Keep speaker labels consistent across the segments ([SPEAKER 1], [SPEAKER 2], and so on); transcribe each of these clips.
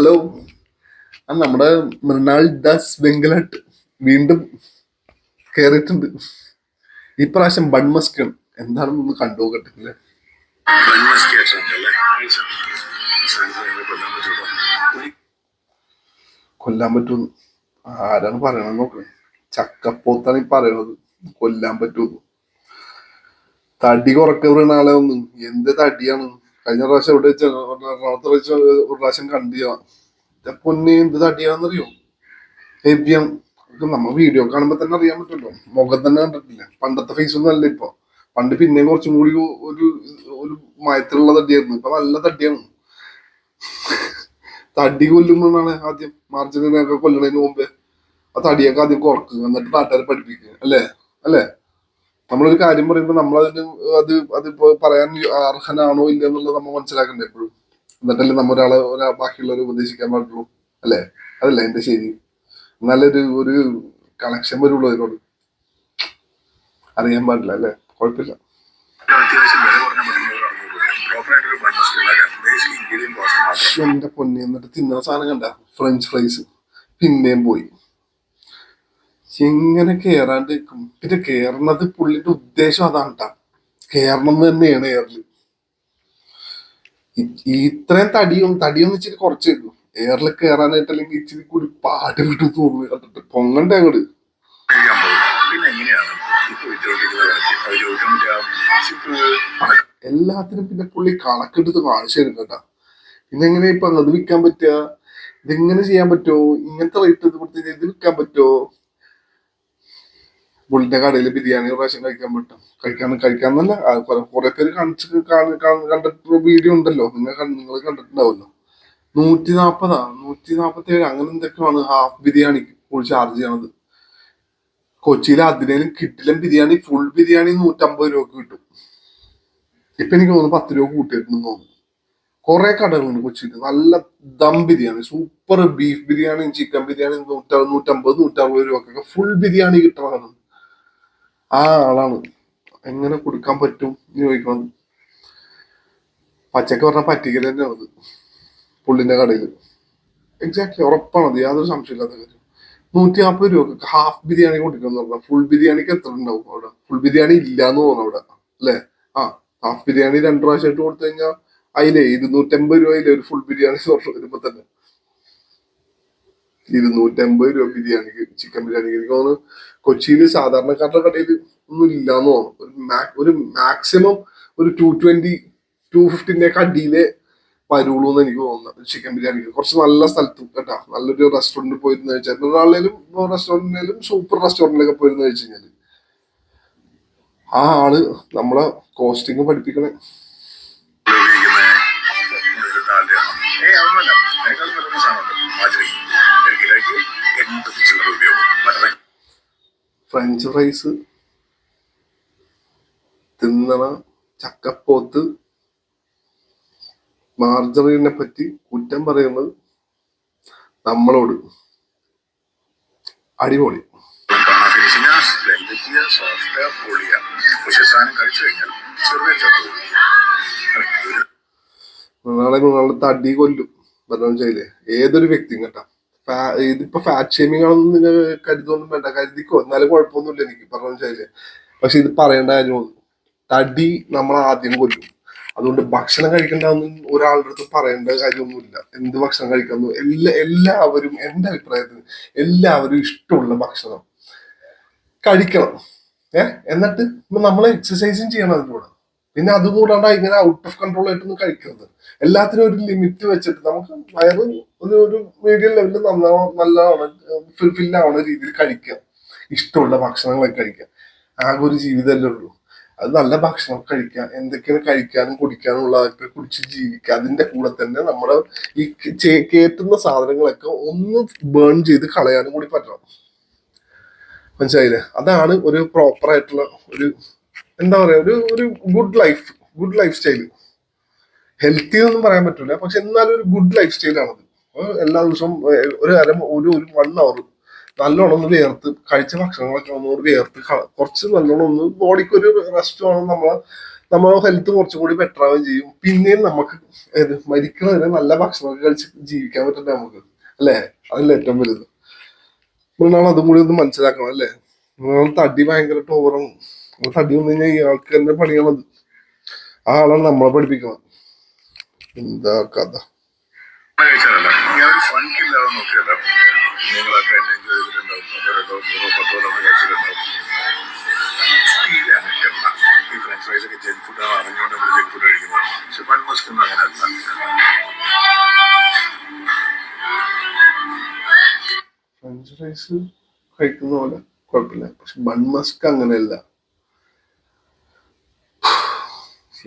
[SPEAKER 1] Hello. നമ്മുടെ മൃണാൾ ദാസ് വെങ്കലട്ട് വീണ്ടും കേറിയിട്ടുണ്ട്. ഈ പ്രാവശ്യം ബൺമസ്കൺ എന്താണെന്നൊന്ന് കണ്ടുപോകട്ടില്ലേ? കൊല്ലാൻ പറ്റുമെന്ന് ആരാണ് പറയണത് നോക്ക്. ചക്കപ്പോത്താണ് ഈ പറയണത് കൊല്ലാൻ പറ്റുമെന്ന്. തടി കുറക്ക മൃണാളെ ഒന്നും എന്ത് തടിയാണ്. കഴിഞ്ഞ പ്രാവശ്യം എവിടെ വെച്ച എറണാകുളത്ത് വെച്ച് ഒരു പ്രാവശ്യം കണ്ടിയാ പൊന്നെ എന്ത് തടിയാണെന്നറിയോ. ഹെവ്യം. നമ്മ വീഡിയോ കാണുമ്പോ തന്നെ അറിയാൻ പറ്റുമല്ലോ. മുഖം തന്നെ കണ്ടിട്ടില്ല. പണ്ടത്തെ ഫേസ് ഒന്നും അല്ല ഇപ്പൊ. പണ്ട് പിന്നെയും കുറച്ചും കൂടി ഒരു ഒരു മയത്തിലുള്ള തടിയായിരുന്നു. ഇപ്പൊ നല്ല തടിയാണ്. തടി കൊല്ലുമ്പോഴാണ് ആദ്യം മാർജിനൊക്കെ കൊല്ലണതിന് മുമ്പേ ആ തടിയൊക്കെ ആദ്യം കുറക്കുക, എന്നിട്ട് നാട്ടുകാരെ പഠിപ്പിക്കുക. അല്ലേ? അല്ലേ? നമ്മളൊരു കാര്യം പറയുമ്പോൾ നമ്മളതിന് അതിപ്പോ പറയാൻ അർഹനാണോ ഇല്ല എന്നുള്ളത് നമ്മൾ മനസ്സിലാക്കണ്ടേ എപ്പോഴും. എന്നിട്ടല്ലേ ഒരാളെ ബാക്കിയുള്ളവരെ ഉപദേശിക്കാൻ പാടുള്ളൂ. അല്ലേ? അതല്ലേ എന്റെ ശരി. നല്ലൊരു ഒരു കണക്ഷൻ വരുള്ളൂ അതിനോട്. അറിയാൻ പാടില്ല അല്ലേ? കുഴപ്പമില്ല. എന്റെ പൊന്നി, എന്നിട്ട് തിന്ന സാധനം കണ്ട ഫ്രഞ്ച് ഫ്രൈസ് പിന്നെയും പോയി. എങ്ങനെ കേറാണ്ട് നിൽക്കും? പിന്നെ കേറണത് പുള്ളിന്റെ ഉദ്ദേശം അതാണ് കേട്ടാ. കേറണം എന്ന് തന്നെയാണ് എയറിൽ. ഇത്രയും തടിയൊന്നും ഇച്ചിരി കുറച്ചേ ഉള്ളൂ എയറിൽ കയറാനായിട്ട്. അല്ലെങ്കിൽ ഇച്ചിരി കൂടി പാട് വിട്ടു തോന്നുന്നു കണ്ടിട്ട്. പൊങ്ങണ്ടേ അങ്ങോട്ട്. എല്ലാത്തിനും പിന്നെ പുള്ളി കണക്കെടുത്ത് കാണിച്ചു തരും കേട്ടാ. പിന്നെ എങ്ങനെ ഇപ്പൊ അത് വിൽക്കാൻ പറ്റുക? ഇതെങ്ങനെ ചെയ്യാൻ പറ്റുമോ? ഇങ്ങനത്തെ റേറ്റ് കൊടുത്ത് ഇത് വിൽക്കാൻ പറ്റുമോ? പുള്ളിന്റെ കടയിൽ ബിരിയാണി പ്രാവശ്യം കഴിക്കാൻ പറ്റും. കഴിക്കാന്നല്ല, കുറെ പേര് കണ്ടിട്ട് വീഡിയോ ഉണ്ടല്ലോ. നിങ്ങൾ കണ്ടിട്ടുണ്ടാവല്ലോ. 140, 147 അങ്ങനെ എന്തൊക്കെയാണ് ഹാഫ് ബിരിയാണിക്ക് ഫുൾ ചാർജ് ചെയ്യണത്. കൊച്ചിയിലെ അതിനേലും കിട്ടിലും ബിരിയാണി ഫുൾ ബിരിയാണി 150 രൂപക്ക് കിട്ടും. ഇപ്പൊ എനിക്ക് തോന്നുന്നു 10 രൂപ കൂട്ടിയിട്ടുണ്ടെന്ന് തോന്നുന്നു. കുറെ കടകളുണ്ട് കൊച്ചിയിൽ നല്ല ദം ബിരിയാണി, സൂപ്പർ ബീഫ് ബിരിയാണിയും ചിക്കൻ ബിരിയാണിയും 150, 160 രൂപക്കൊക്കെ ഫുൾ ബിരിയാണി കിട്ടണതാണ്. ആ ആളാണ്. എങ്ങനെ കൊടുക്കാൻ പറ്റും എന്ന് ചോദിക്കണം. പച്ചക്ക് പറഞ്ഞാൽ പറ്റിക്കൽ തന്നെയാണ് പുള്ളിന്റെ കടയിൽ. എക്സാക്ട്ലി ഉറപ്പാണ് അത്, യാതൊരു സംശയമില്ലാത്ത കാര്യം. 140 രൂപക്ക് ഹാഫ് ബിരിയാണി കൊടുക്കണം പറഞ്ഞാൽ ഫുൾ ബിരിയാണിക്ക് എത്ര ഉണ്ടാവും അവിടെ? ഫുൾ ബിരിയാണി ഇല്ലാന്ന് തോന്നുന്നു അവിടെ. അല്ലെ? ആ, ഹാഫ് ബിരിയാണി 2 പ്രാവശ്യമായിട്ട് കൊടുത്തു കഴിഞ്ഞാൽ അതിലെ 250 രൂപയിലെ ഒരു ഫുൾ ബിരിയാണി വരുമ്പോ തന്നെ 250 രൂപ ബിരിയാണിക്ക്, ചിക്കൻ ബിരിയാണിക്ക്. എനിക്ക് തോന്നുന്നു കൊച്ചിയിൽ സാധാരണക്കാരുടെ കടയിൽ ഒന്നും ഇല്ലാന്ന് തോന്നുന്നു. ഒരു മാക്സിമം ഒരു 220, 250 അടിയിലെ വരുള്ളൂ എന്ന് എനിക്ക് തോന്നുന്നത് ചിക്കൻ ബിരിയാണിക്ക്. കുറച്ച് നല്ല സ്ഥലത്തും കേട്ടാ, നല്ലൊരു റെസ്റ്റോറന്റിൽ പോയിരുന്ന് കഴിച്ചാൽ, എറണാകുളത്തിലും റെസ്റ്റോറന്റിലും സൂപ്പർ റെസ്റ്റോറന്റിലൊക്കെ പോയിരുന്ന് കഴിച്ചു കഴിഞ്ഞാല് ആ ആള് നമ്മളെ കോസ്റ്റിംഗ് പഠിപ്പിക്കണേ. ഫ്രഞ്ച് ഫ്രൈസ് തിന്നണ ചക്കപ്പോത്ത് മാർജറിനെ പറ്റി കുറ്റം പറയുന്നത് നമ്മളോട്. അടിപൊളി. നാളെ തടി കൊല്ലും പറഞ്ഞേ. ഏതൊരു വ്യക്തിയും കേട്ടാ. ഇതിപ്പോ ഫാറ്റ് ഷേമിംഗ് ആണെന്ന് നിങ്ങൾ കരുതൊന്നും വേണ്ട. കരുതിക്കോ, എന്നാലും കുഴപ്പമൊന്നുമില്ല എനിക്ക് പറഞ്ഞേ. പക്ഷെ ഇത് പറയേണ്ട കാര്യമാണ്. തടി നമ്മൾ ആദ്യം കൊല്ലും. അതുകൊണ്ട് ഭക്ഷണം കഴിക്കണ്ടെന്ന് ഒരാളുടെ അടുത്ത് പറയേണ്ട കാര്യമൊന്നുമില്ല. എന്ത് ഭക്ഷണം കഴിക്കുന്നു, എല്ലാവരും എന്റെ അഭിപ്രായത്തിൽ എല്ലാവരും ഇഷ്ടമുള്ള ഭക്ഷണം കഴിക്കണം. എന്നിട്ട് നമ്മൾ എക്സസൈസും ചെയ്യണം അതിൻ്റെ കൂടെ. പിന്നെ അതുകൂടാണ്ട് ഇങ്ങനെ ഔട്ട് ഓഫ് കൺട്രോൾ ആയിട്ടൊന്നും കഴിക്കരുത്. എല്ലാത്തിനും ഒരു ലിമിറ്റ് വെച്ചിട്ട് നമുക്ക് വയറ് ഒരു മീഡിയം ലെവലിൽ നല്ലതാണ് ഫില്ലാവുന്ന രീതിയിൽ കഴിക്കുക. ഇഷ്ടമുള്ള ഭക്ഷണങ്ങളൊക്കെ കഴിക്കുക. ആകെ ഒരു ജീവിതമല്ലേ ഉള്ളൂ. അത് നല്ല ഭക്ഷണം കഴിക്കുക, എന്തൊക്കെയാണ് കഴിക്കാനും കുടിക്കാനും ഉള്ളതൊക്കെ കുടിച്ച് ജീവിക്കുക. അതിന്റെ കൂടെ തന്നെ നമ്മുടെ ഈ കേട്ടുന്ന സാധനങ്ങളൊക്കെ ഒന്ന് ബേൺ ചെയ്ത് കളയാനും കൂടി പറ്റണം. മനസ്സിലായില്ലേ? അതാണ് ഒരു പ്രോപ്പർ ആയിട്ടുള്ള ഒരു, എന്താ പറയാ, ഒരു ഗുഡ് ലൈഫ് സ്റ്റൈല്. ഹെൽത്തി എന്നൊന്നും പറയാൻ പറ്റില്ല, പക്ഷെ എന്നാലും ഒരു ഗുഡ് ലൈഫ് സ്റ്റൈലാണത്. എല്ലാ ദിവസവും ഒരു 1 hour നല്ലോണം ഒന്ന് കഴിച്ച ഭക്ഷണങ്ങളൊക്കെ ഒന്നുകൂടി കുറച്ച് നല്ലോണം ബോഡിക്ക് ഒരു റെസ്റ്റ് വേണം. നമ്മളെ നമ്മുടെ ഹെൽത്ത് കുറച്ചും കൂടി ബെറ്റർ ആവുകയും ചെയ്യും. പിന്നെയും നമുക്ക് മരിക്കണവരെ നല്ല ഭക്ഷണമൊക്കെ കഴിച്ച് ജീവിക്കാൻ പറ്റണ്ടേ നമുക്ക്, അല്ലേ? അതല്ലേ ഏറ്റവും വലുത്. നമ്മൾ അതും കൂടി ഒന്ന് മനസ്സിലാക്കണം, അല്ലേ? നമ്മൾ തടി ഭയങ്കരമായിട്ട് ഓവറാണ്. തടി വന്നു കഴിഞ്ഞാൽ ഇയാൾക്ക് തന്നെ പണിയാണത്. ആ ആളാണ് നമ്മളെ പഠിപ്പിക്കണം. എന്താ കഥ. ഫ്രഞ്ച് ഫ്രൈസ് കഴിക്കുന്ന പോലെ കുഴപ്പമില്ല, പക്ഷെ ബൺ മസ്ക് അങ്ങനെയല്ല.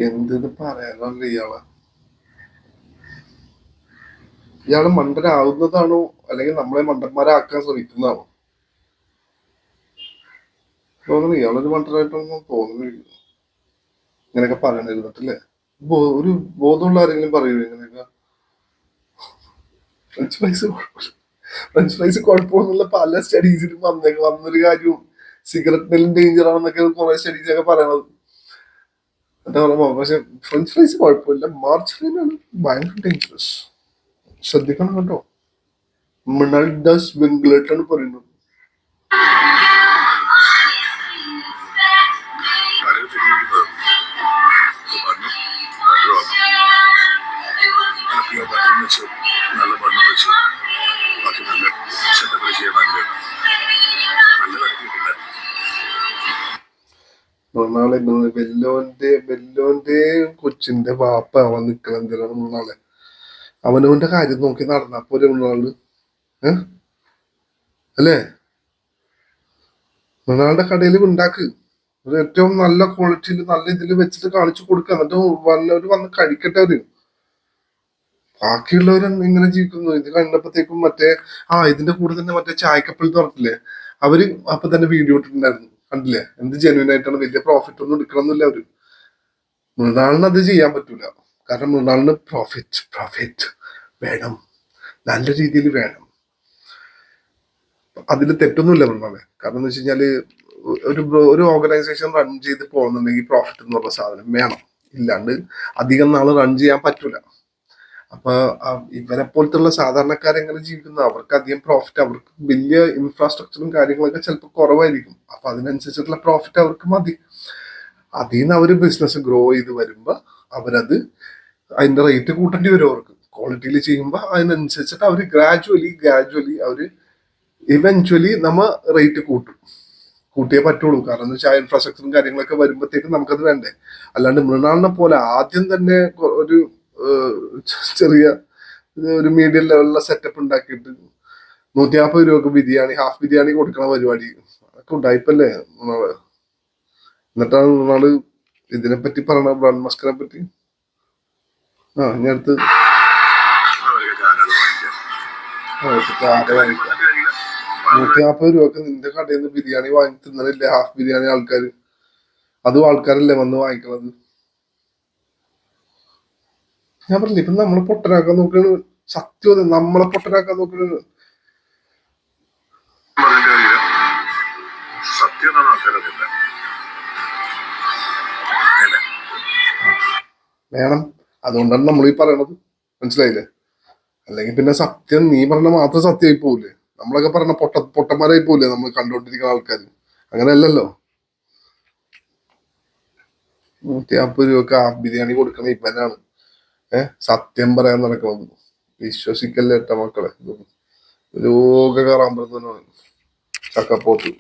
[SPEAKER 1] എന്തെന്ന് പറയാനല്ല ഇയാള് മണ്ടനാവുന്നതാണോ അല്ലെങ്കിൽ നമ്മളെ മണ്ടന്മാരാക്കാൻ ശ്രമിക്കുന്നതാണോ? തോന്നുന്നു ഇയാളൊരു മണ്ടനായിട്ടൊന്നും തോന്നുന്നില്ല ഇങ്ങനെയൊക്കെ പറയണിരുന്നിട്ടല്ലേ. ഒരു ബോധമുള്ള ആരെങ്കിലും പറയൂ ഇങ്ങനെയൊക്കെ? ഫ്രഞ്ച് ഫ്രൈസ് കുഴപ്പമില്ല, ഫ്രഞ്ച് ഫ്രൈസ് കുഴപ്പമൊന്നുമില്ല. പല സ്റ്റഡീസിലും വന്നൊരു കാര്യവും സിഗരറ്റിനെല്ലാം ഡേഞ്ചർ ആണെന്നൊക്കെ കുറെ സ്റ്റഡീസ് ഒക്കെ പറയണത്. എന്താ പറയുമ്പോ പക്ഷെ ഫ്രഞ്ച് ഫ്രൈസ് കുഴപ്പമില്ല, മാർച്ചറിനാണ് ഭയങ്കര ഡേഞ്ചറസ്. ശ്രദ്ധിക്കണം കേട്ടോ. മണൽഡസ് വെങ്കിലേട്ടാണ് പറയുന്നത്. മൃണാളെ വെല്ലോന്റെ കൊച്ചിന്റെ വാപ്പ അവൻ നിക്കണ എന്തിനാണ് മൃണാളെ? അവനവന്റെ കാര്യം നോക്കി നടന്നപ്പോ ഒരു മൃണാള് അല്ലേ? മൃണാളുടെ കടയിൽ ഉണ്ടാക്ക്, ഏറ്റവും നല്ല ക്വാളിറ്റിയിൽ നല്ല ഇതിൽ വെച്ചിട്ട് കാണിച്ചു കൊടുക്കുക. എന്നിട്ട് വന്നവര് വന്ന് കഴിക്കട്ടെ. അവര് ബാക്കിയുള്ളവർ ഇങ്ങനെ ജീവിക്കുന്നു. ഇത് കണ്ടപ്പോഴത്തേക്കും ഇതിന്റെ കൂടെ തന്നെ മറ്റേ ചായക്കപ്പൽ തുറക്കില്ലേ, അവര് അപ്പൊ തന്നെ വീഡിയോ ഇട്ടിട്ടുണ്ടായിരുന്നു. കണ്ടില്ലേ? എന്ത് ജെന്യൂൻ ആയിട്ടാണ്. വലിയ പ്രോഫിറ്റ് ഒന്നും എടുക്കണമെന്നില്ല അവര്. മൃണാളിന് അത് ചെയ്യാൻ പറ്റൂല. കാരണം മൃണാളിന് പ്രോഫിറ്റ് വേണം, നല്ല രീതിയിൽ വേണം. അതിൽ തെറ്റൊന്നുമില്ല മൃണാളെ. കാരണം എന്ന് വെച്ച് കഴിഞ്ഞാല് ഒരു ഓർഗനൈസേഷൻ റൺ ചെയ്ത് പോകുന്നുണ്ടെങ്കിൽ പ്രോഫിറ്റ് എന്ന് പറഞ്ഞ സാധനം വേണം. ഇല്ലാണ്ട് അധികം നാള് റൺ ചെയ്യാൻ പറ്റൂല. അപ്പൊ ഇവരെ പോലത്തുള്ള സാധാരണക്കാരെങ്ങനെ ജീവിക്കുന്നത്? അവർക്ക് അധികം പ്രോഫിറ്റ്, അവർക്ക് വലിയ ഇൻഫ്രാസ്ട്രക്ചറും കാര്യങ്ങളൊക്കെ ചിലപ്പോൾ കുറവായിരിക്കും. അപ്പൊ അതിനനുസരിച്ചിട്ടുള്ള പ്രോഫിറ്റ് അവർക്ക് മതി. അതിൽ നിന്ന് അവര് ബിസിനസ് ഗ്രോ ചെയ്ത് വരുമ്പോ അവരത് അതിന്റെ റേറ്റ് കൂട്ടേണ്ടി വരും. അവർക്ക് ക്വാളിറ്റിയിൽ ചെയ്യുമ്പോൾ അതിനനുസരിച്ചിട്ട് അവർ ഗ്രാജുവലി അവര് ഇവൻച്വലി നമ്മ റേറ്റ് കൂട്ടിയേ പറ്റുള്ളൂ. കാരണം എന്ന് വെച്ചാൽ ഇൻഫ്രാസ്ട്രക്ചറും കാര്യങ്ങളൊക്കെ വരുമ്പോഴത്തേക്കും നമുക്കത് വേണ്ടേ. അല്ലാണ്ട് മൃണാളിനെ പോലെ ആദ്യം തന്നെ ഒരു ചെറിയ ഒരു മീഡിയം ലെവലിലുള്ള സെറ്റപ്പ് ഉണ്ടാക്കിയിട്ട് 150 രൂപക്ക് ബിരിയാണി, ഹാഫ് ബിരിയാണി കൊടുക്കണ പരിപാടി അതൊക്കെ ഉണ്ടായിപ്പല്ലേ മൃണാള്. എന്നിട്ടാണ് മൃണാള് ഇതിനെപ്പറ്റി പറയണ, ബ്രാൻഡ് മസ്കിനെ പറ്റി. ഇനി അടുത്ത് ആരെ വാങ്ങിക്കാം? 150 രൂപക്ക് നിന്റെ കടയിൽ നിന്ന് ബിരിയാണി വാങ്ങി തിന്നണില്ലേ ഹാഫ് ബിരിയാണി ആൾക്കാര്? അതും ആൾക്കാരല്ലേ വന്ന് വാങ്ങിക്കണത്. ഞാൻ പറഞ്ഞില്ല, ഇപ്പൊ നമ്മളെ പൊട്ടനാക്കാൻ നോക്കണ്. സത്യം നമ്മളെ പൊട്ടനാക്കാൻ നോക്കണ്. വേണം, അതുകൊണ്ടാണ് നമ്മൾ ഈ പറയണത്. മനസ്സിലായില്ലേ? അല്ലെങ്കിൽ പിന്നെ സത്യം നീ പറഞ്ഞ മാത്രം സത്യമായി പോവില്ലേ? നമ്മളൊക്കെ പറഞ്ഞ പൊട്ടന്മാരായി പോവില്ലേ നമ്മൾ കണ്ടുകൊണ്ടിരിക്കുന്ന ആൾക്കാർ? അങ്ങനെയല്ലല്ലോ. 150 രൂപക്ക് ഹാഫ് ബിരിയാണി കൊടുക്കണ ഇവനാണ് സത്യം പറയാൻ നടക്കുന്നത്. വിശ്വസിക്കല്ലേ ഏട്ടാ മക്കളെ. രോഗ കയറാൻ പറ്റുന്നതാണ് ചക്കപ്പോത്ത്.